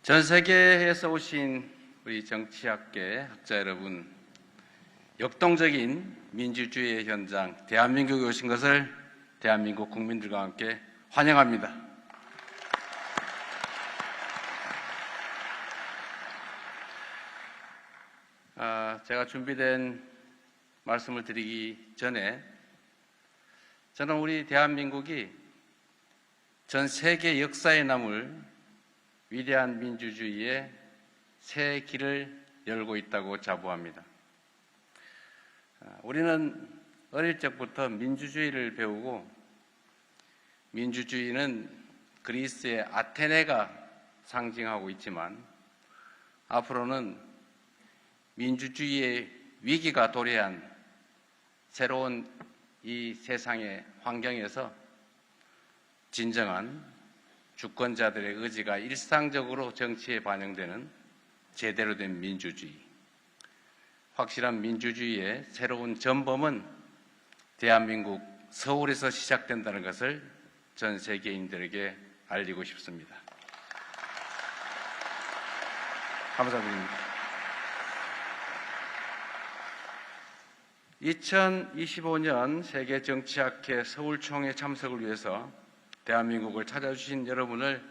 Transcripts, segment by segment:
전 세계에서 오신 우리 정치학계 학자 여러분, 역동적인 민주주의의 현장 대한민국에 오신 것을 대한민국 국민들과 함께 환영합니다. 제가 준비된 말씀을 드리기 전에 저는 우리 대한민국이 전 세계 역사에 남을 위대한 민주주의의 새 길을 열고 있다고 자부합니다. 우리는 어릴 적부터 민주주의를 배우고, 민주주의는 그리스의 아테네가 상징하고 있지만 앞으로는 민주주의의 위기가 도래한 새로운 이 세상의 환경에서 진정한 주권자들의 의지가 일상적으로 정치에 반영되는 제대로 된 민주주의, 확실한 민주주의의 새로운 전범은 대한민국 서울에서 시작된다는 것을 전 세계인들에게 알리고 싶습니다. 감사드립니다. 2025년 세계정치학회 서울총회 참석을 위해서 대한민국을 찾아주신 여러분을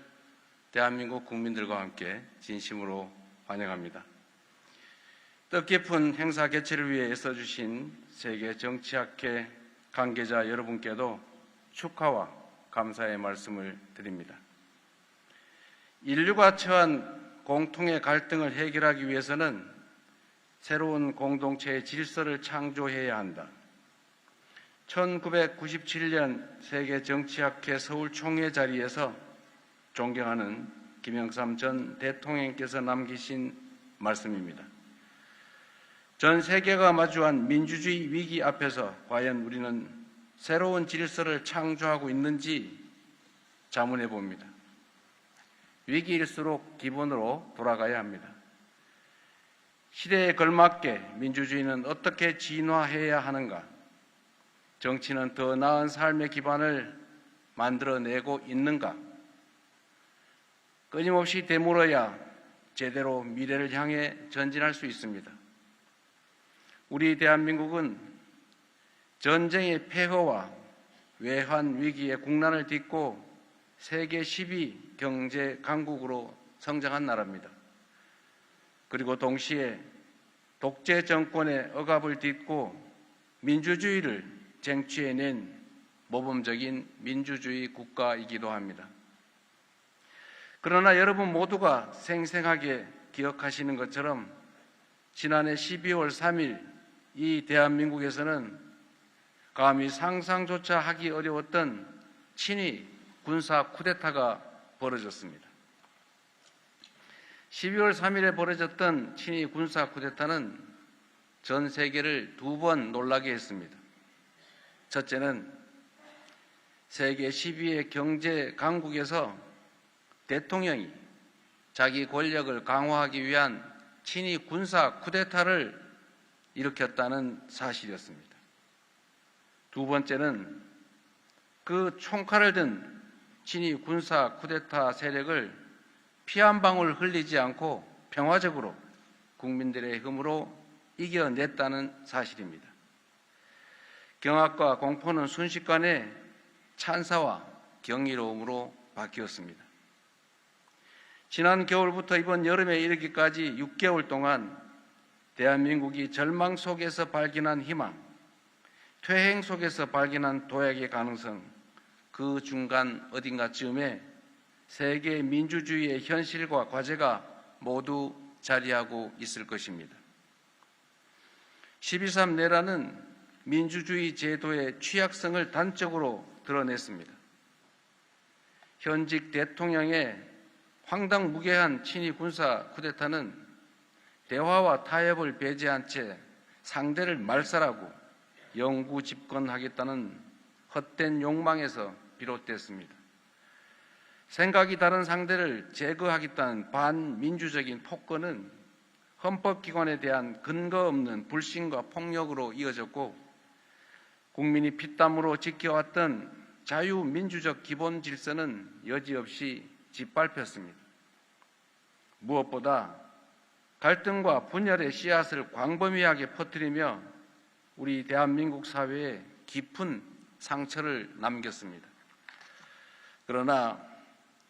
대한민국 국민들과 함께 진심으로 환영합니다. 뜻깊은 행사 개최를 위해 애써주신 세계정치학회 관계자 여러분께도 축하와 감사의 말씀을 드립니다. 인류가 처한 공통의 갈등을 해결하기 위해서는 새로운 공동체의 질서를 창조해야 한다. 1997년 세계정치학회 서울총회 자리에서 존경하는 김영삼 전 대통령께서 남기신 말씀입니다. 전 세계가 마주한 민주주의 위기 앞에서 과연 우리는 새로운 질서를 창조하고 있는지 자문해 봅니다. 위기일수록 기본으로 돌아가야 합니다. 시대에 걸맞게 민주주의는 어떻게 진화해야 하는가? 정치는 더 나은 삶의 기반을 만들어내고 있는가? 끊임없이 되물어야 제대로 미래를 향해 전진할 수 있습니다. 우리 대한민국은 전쟁의 폐허와 외환 위기의 국난을 딛고 세계 10위 경제 강국으로 성장한 나라입니다. 그리고 동시에 독재 정권의 억압을 딛고 민주주의를 쟁취해낸 모범적인 민주주의 국가이기도 합니다. 그러나 여러분 모두가 생생하게 기억하시는 것처럼 지난해 12월 3일 이 대한민국에서는 감히 상상조차 하기 어려웠던 친위 군사 쿠데타가 벌어졌습니다. 12월 3일에 벌어졌던 친위 군사 쿠데타는 전 세계를 두 번 놀라게 했습니다. 첫째는 세계 10위의 경제 강국에서 대통령이 자기 권력을 강화하기 위한 친위 군사 쿠데타를 일으켰다는 사실이었습니다. 두 번째는 그 총칼을 든 친위 군사 쿠데타 세력을 피 한 방울 흘리지 않고 평화적으로 국민들의 힘으로 이겨냈다는 사실입니다. 경악과 공포는 순식간에 찬사와 경이로움으로 바뀌었습니다. 지난 겨울부터 이번 여름에 이르기까지 6개월 동안 대한민국이 절망 속에서 발견한 희망, 퇴행 속에서 발견한 도약의 가능성, 그 중간 어딘가쯤에 세계 민주주의의 현실과 과제가 모두 자리하고 있을 것입니다. 12.3 내란은 민주주의 제도의 취약성을 단적으로 드러냈습니다. 현직 대통령의 황당무계한 친위 군사 쿠데타는 대화와 타협을 배제한 채 상대를 말살하고 영구 집권하겠다는 헛된 욕망에서 비롯됐습니다. 생각이 다른 상대를 제거하겠다는 반민주적인 폭거는 헌법기관에 대한 근거 없는 불신과 폭력으로 이어졌고, 국민이 피땀으로 지켜왔던 자유민주적 기본 질서는 여지없이 짓밟혔습니다. 무엇보다 갈등과 분열의 씨앗을 광범위하게 퍼뜨리며 우리 대한민국 사회에 깊은 상처를 남겼습니다. 그러나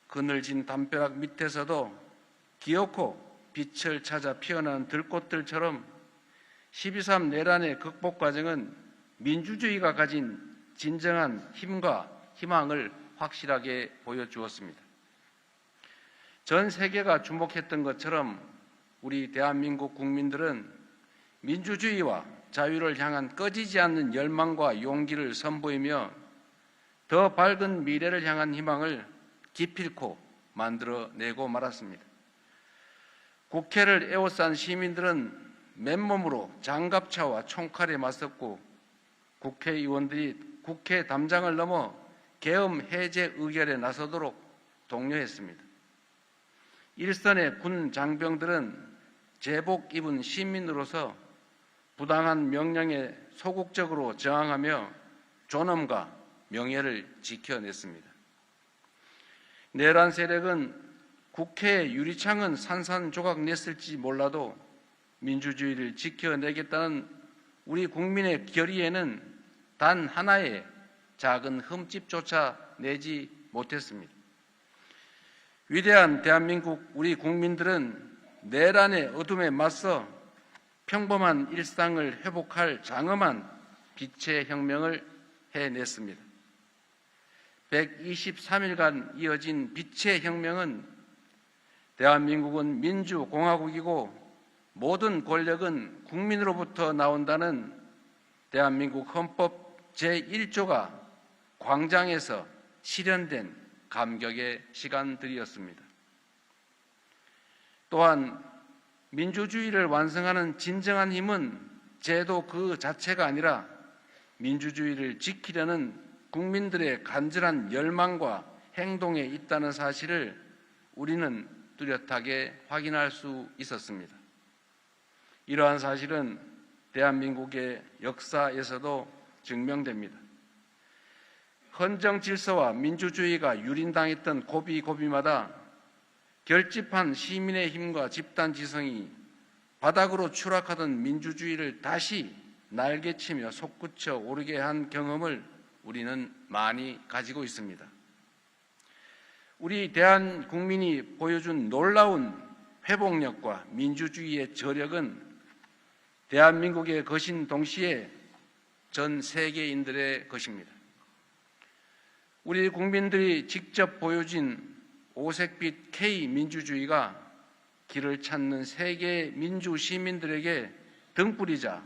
그늘진 담벼락 밑에서도 기어코 빛을 찾아 피어난 들꽃들처럼 12.3 내란의 극복 과정은 민주주의가 가진 진정한 힘과 희망을 확실하게 보여주었습니다. 전 세계가 주목했던 것처럼 우리 대한민국 국민들은 민주주의와 자유를 향한 꺼지지 않는 열망과 용기를 선보이며 더 밝은 미래를 향한 희망을 기필코 만들어내고 말았습니다. 국회를 에워싼 시민들은 맨몸으로 장갑차와 총칼에 맞섰고 국회의원들이 국회 담장을 넘어 계엄 해제 의결에 나서도록 독려했습니다. 일선의 군 장병들은 제복 입은 시민으로서 부당한 명령에 소극적으로 저항하며 존엄과 명예를 지켜냈습니다. 내란 세력은 국회의 유리창은 산산조각 냈을지 몰라도 민주주의를 지켜내겠다는 우리 국민의 결의에는 단 하나의 작은 흠집조차 내지 못했습니다. 위대한 대한민국 우리 국민들은 내란의 어둠에 맞서 평범한 일상을 회복할 장엄한 빛의 혁명을 해냈습니다. 123일간 이어진 빛의 혁명은 대한민국은 민주공화국이고 모든 권력은 국민으로부터 나온다는 대한민국 헌법 제1조가 광장에서 실현된 감격의 시간들이었습니다. 또한 민주주의를 완성하는 진정한 힘은 제도 그 자체가 아니라 민주주의를 지키려는 국민들의 간절한 열망과 행동에 있다는 사실을 우리는 뚜렷하게 확인할 수 있었습니다. 이러한 사실은 대한민국의 역사에서도 증명됩니다. 헌정 질서와 민주주의가 유린당했던 고비고비마다 결집한 시민의 힘과 집단 지성이 바닥으로 추락하던 민주주의를 다시 날개치며 솟구쳐 오르게 한 경험을 우리는 많이 가지고 있습니다. 우리 대한국민이 보여준 놀라운 회복력과 민주주의의 저력은 대한민국의 것인 동시에 전 세계인들의 것입니다. 우리 국민들이 직접 보여준 오색빛 K민주주의가 길을 찾는 세계 민주 시민들에게 등불이자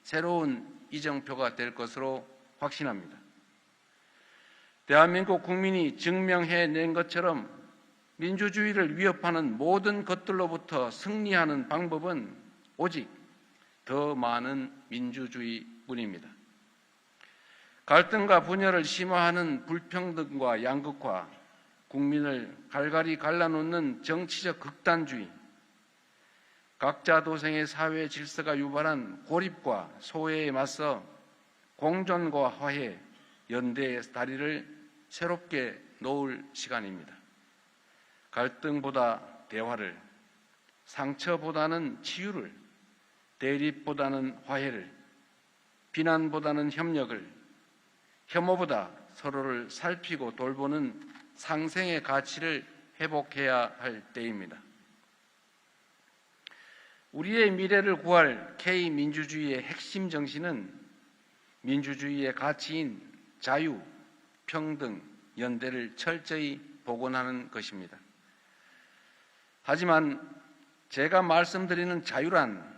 새로운 이정표가 될 것으로 확신합니다. 대한민국 국민이 증명해낸 것처럼 민주주의를 위협하는 모든 것들로부터 승리하는 방법은 오직 더 많은 민주주의뿐입니다. 갈등과 분열을 심화하는 불평등과 양극화, 국민을 갈갈이 갈라놓는 정치적 극단주의, 각자 도생의 사회 질서가 유발한 고립과 소외에 맞서 공존과 화해, 연대의 다리를 새롭게 놓을 시간입니다. 갈등보다 대화를, 상처보다는 치유를, 대립보다는 화해를, 비난보다는 협력을, 혐오보다 서로를 살피고 돌보는 상생의 가치를 회복해야 할 때입니다. 우리의 미래를 구할 K민주주의의 핵심 정신은 민주주의의 가치인 자유, 평등, 연대를 철저히 복원하는 것입니다. 하지만 제가 말씀드리는 자유란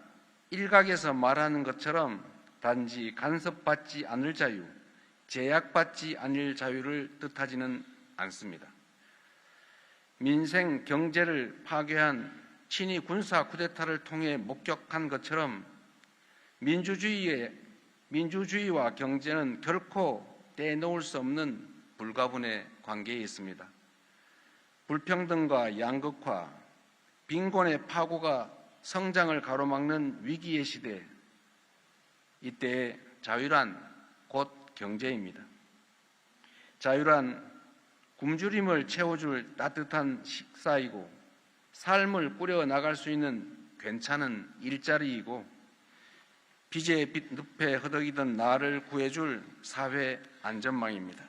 일각에서 말하는 것처럼 단지 간섭받지 않을 자유, 제약받지 않을 자유를 뜻하지는 않습니다. 민생, 경제를 파괴한 친위 군사 쿠데타를 통해 목격한 것처럼 민주주의와 경제는 결코 떼놓을 수 없는 불가분의 관계에 있습니다. 불평등과 양극화, 빈곤의 파고가 성장을 가로막는 위기의 시대, 이때의 자유란 곧 경제입니다. 자유란 굶주림을 채워줄 따뜻한 식사이고 삶을 꾸려 나갈 수 있는 괜찮은 일자리이고 빚에 늪에 허덕이던 나를 구해줄 사회 안전망입니다.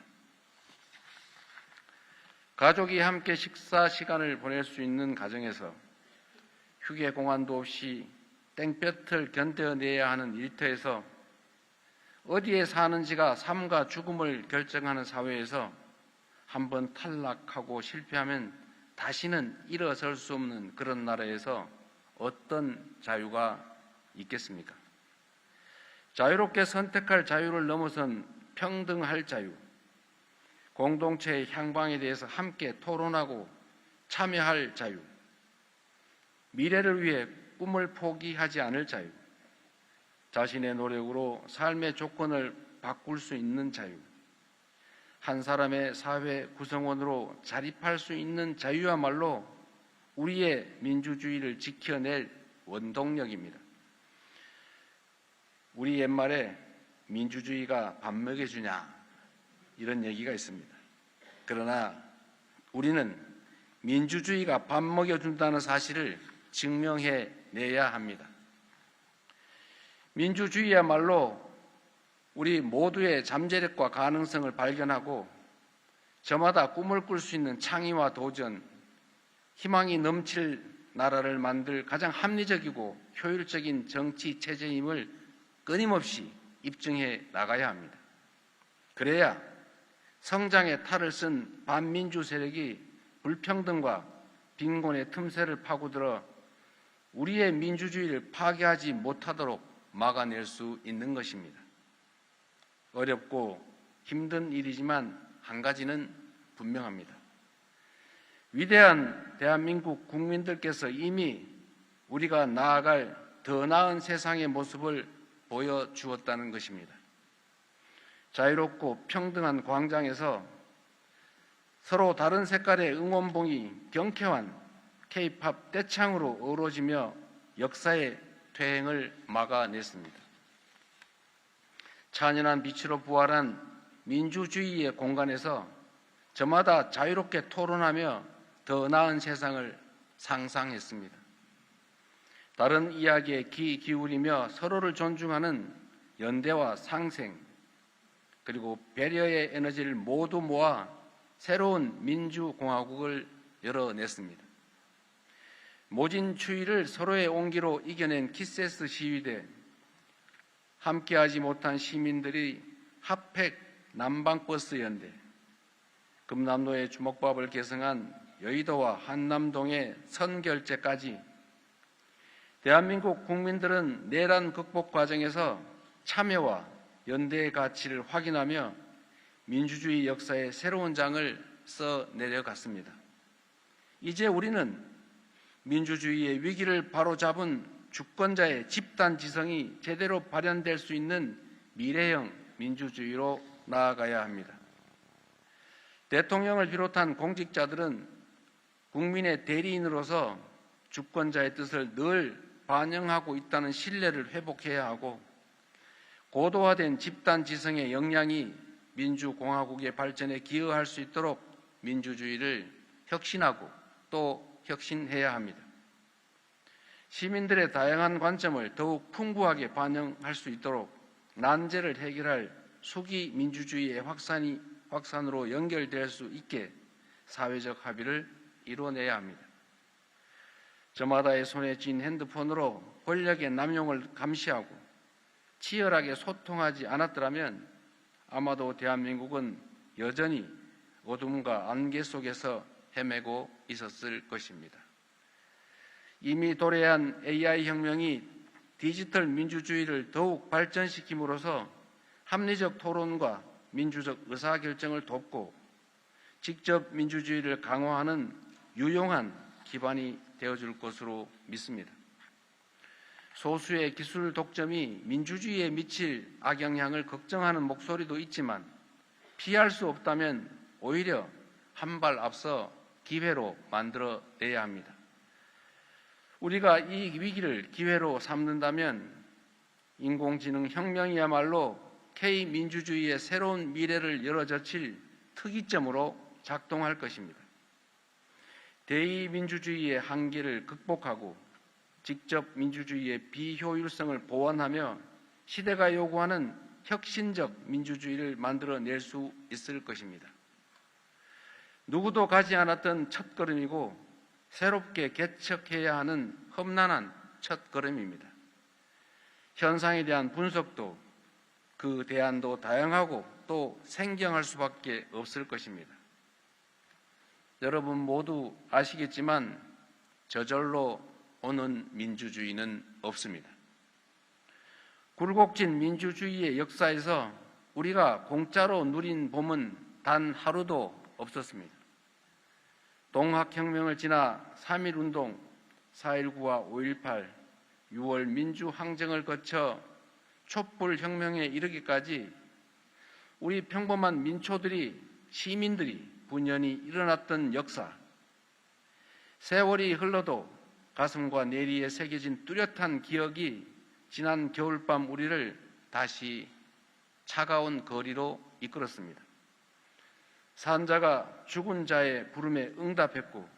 가족이 함께 식사 시간을 보낼 수 있는 가정에서 휴게 공간도 없이 땡볕을 견뎌내야 하는 일터에서 어디에 사는지가 삶과 죽음을 결정하는 사회에서 한번 탈락하고 실패하면 다시는 일어설 수 없는 그런 나라에서 어떤 자유가 있겠습니까? 자유롭게 선택할 자유를 넘어선 평등할 자유, 공동체의 향방에 대해서 함께 토론하고 참여할 자유, 미래를 위해 꿈을 포기하지 않을 자유, 자신의 노력으로 삶의 조건을 바꿀 수 있는 자유, 한 사람의 사회 구성원으로 자립할 수 있는 자유야말로 우리의 민주주의를 지켜낼 원동력입니다. 우리 옛말에 민주주의가 밥 먹여주냐 이런 얘기가 있습니다. 그러나 우리는 민주주의가 밥 먹여준다는 사실을 증명해내야 합니다. 민주주의야말로 우리 모두의 잠재력과 가능성을 발견하고 저마다 꿈을 꿀 수 있는 창의와 도전, 희망이 넘칠 나라를 만들 가장 합리적이고 효율적인 정치 체제임을 끊임없이 입증해 나가야 합니다. 그래야 성장의 탈을 쓴 반민주 세력이 불평등과 빈곤의 틈새를 파고들어 우리의 민주주의를 파괴하지 못하도록 막아낼 수 있는 것입니다. 어렵고 힘든 일이지만 한 가지는 분명합니다. 위대한 대한민국 국민들께서 이미 우리가 나아갈 더 나은 세상의 모습을 보여주었다는 것입니다. 자유롭고 평등한 광장에서 서로 다른 색깔의 응원봉이 경쾌한 K-팝 떼창으로 어우러지며 역사의 퇴행을 막아냈습니다. 찬연한 빛으로 부활한 민주주의의 공간에서 저마다 자유롭게 토론하며 더 나은 세상을 상상했습니다. 다른 이야기에 귀 기울이며 서로를 존중하는 연대와 상생, 그리고 배려의 에너지를 모두 모아 새로운 민주공화국을 열어냈습니다. 모진 추위를 서로의 온기로 이겨낸 키세스 시위대, 함께하지 못한 시민들이 핫팩 남방버스 연대, 금남로의 주먹밥을 개성한 여의도와 한남동의 선결제까지 대한민국 국민들은 내란 극복 과정에서 참여와 연대의 가치를 확인하며 민주주의 역사의 새로운 장을 써내려갔습니다. 이제 우리는 민주주의의 위기를 바로잡은 주권자의 집단지성이 제대로 발현될 수 있는 미래형 민주주의로 나아가야 합니다. 대통령을 비롯한 공직자들은 국민의 대리인으로서 주권자의 뜻을 늘 반영하고 있다는 신뢰를 회복해야 하고, 고도화된 집단지성의 역량이 민주공화국의 발전에 기여할 수 있도록 민주주의를 혁신하고 또 혁신해야 합니다. 시민들의 다양한 관점을 더욱 풍부하게 반영할 수 있도록 난제를 해결할 수기 민주주의의 확산으로 연결될 수 있게 사회적 합의를 이뤄내야 합니다. 저마다의 손에 쥔 핸드폰으로 권력의 남용을 감시하고 치열하게 소통하지 않았더라면 아마도 대한민국은 여전히 어둠과 안개 속에서 헤매고 있었을 것입니다. 이미 도래한 AI 혁명이 디지털 민주주의를 더욱 발전시킴으로써 합리적 토론과 민주적 의사결정을 돕고 직접 민주주의를 강화하는 유용한 기반이 되어줄 것으로 믿습니다. 소수의 기술 독점이 민주주의에 미칠 악영향을 걱정하는 목소리도 있지만 피할 수 없다면 오히려 한 발 앞서 기회로 만들어내야 합니다. 우리가 이 위기를 기회로 삼는다면 인공지능 혁명이야말로 K민주주의의 새로운 미래를 열어젖힐 특이점으로 작동할 것입니다. 대의민주주의의 한계를 극복하고 직접 민주주의의 비효율성을 보완하며 시대가 요구하는 혁신적 민주주의를 만들어낼 수 있을 것입니다. 누구도 가지 않았던 첫걸음이고 새롭게 개척해야 하는 험난한 첫걸음입니다. 현상에 대한 분석도 그 대안도 다양하고 또 생경할 수밖에 없을 것입니다. 여러분 모두 아시겠지만 저절로 오는 민주주의는 없습니다. 굴곡진 민주주의의 역사에서 우리가 공짜로 누린 봄은 단 하루도 없었습니다. 동학혁명을 지나 3.1운동, 4.19와 5.18, 6월 민주항쟁을 거쳐 촛불혁명에 이르기까지 우리 평범한 민초들이, 시민들이 분연히 일어났던 역사, 세월이 흘러도 가슴과 내리에 새겨진 뚜렷한 기억이 지난 겨울밤 우리를 다시 차가운 거리로 이끌었습니다. 산자가 죽은 자의 부름에 응답했고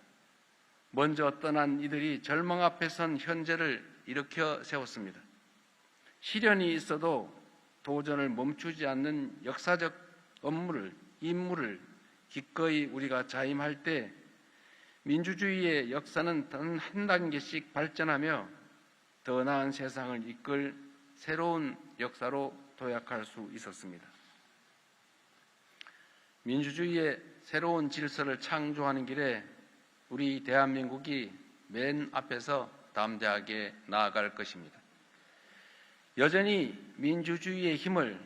먼저 떠난 이들이 절망 앞에 선 현재를 일으켜 세웠습니다. 시련이 있어도 도전을 멈추지 않는 역사적 임무를 기꺼이 우리가 자임할 때 민주주의의 역사는 단 한 단계씩 발전하며 더 나은 세상을 이끌 새로운 역사로 도약할 수 있었습니다. 민주주의의 새로운 질서를 창조하는 길에 우리 대한민국이 맨 앞에서 담대하게 나아갈 것입니다. 여전히 민주주의의 힘을,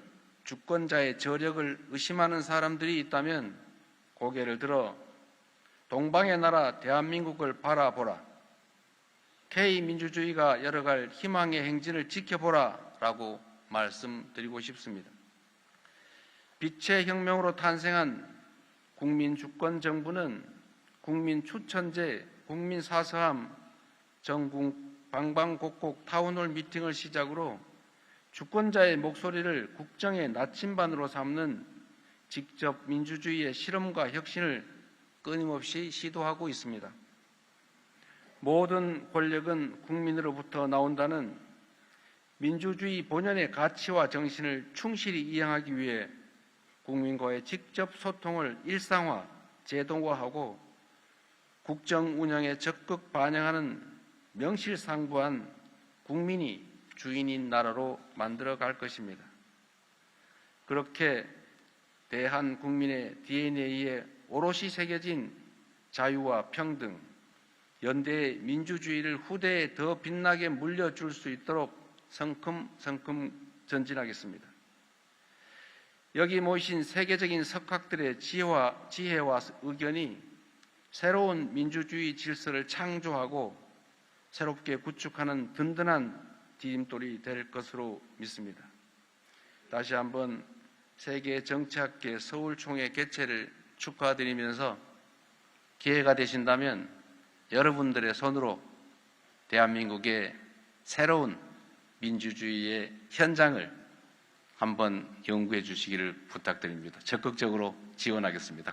주권자의 저력을 의심하는 사람들이 있다면 고개를 들어 동방의 나라 대한민국을 바라보라, K민주주의가 열어갈 희망의 행진을 지켜보라 라고 말씀드리고 싶습니다. 빛의 혁명으로 탄생한 국민주권정부는 국민추천제, 국민사서함, 전국 방방곡곡 타운홀 미팅을 시작으로 주권자의 목소리를 국정의 나침반으로 삼는 직접 민주주의의 실험과 혁신을 끊임없이 시도하고 있습니다. 모든 권력은 국민으로부터 나온다는 민주주의 본연의 가치와 정신을 충실히 이행하기 위해 국민과의 직접 소통을 일상화, 제도화하고 국정 운영에 적극 반영하는 명실상부한 국민이 주인인 나라로 만들어갈 것입니다. 그렇게 대한 국민의 DNA에 오롯이 새겨진 자유와 평등, 연대의 민주주의를 후대에 더 빛나게 물려줄 수 있도록 성큼성큼 전진하겠습니다. 여기 모이신 세계적인 석학들의 지혜와 의견이 새로운 민주주의 질서를 창조하고 새롭게 구축하는 든든한 디딤돌이 될 것으로 믿습니다. 다시 한번 세계정치학회 서울총회 개최를 축하드리면서 기회가 되신다면 여러분들의 손으로 대한민국의 새로운 민주주의의 현장을 한번 연구해 주시기를 부탁드립니다. 적극적으로 지원하겠습니다.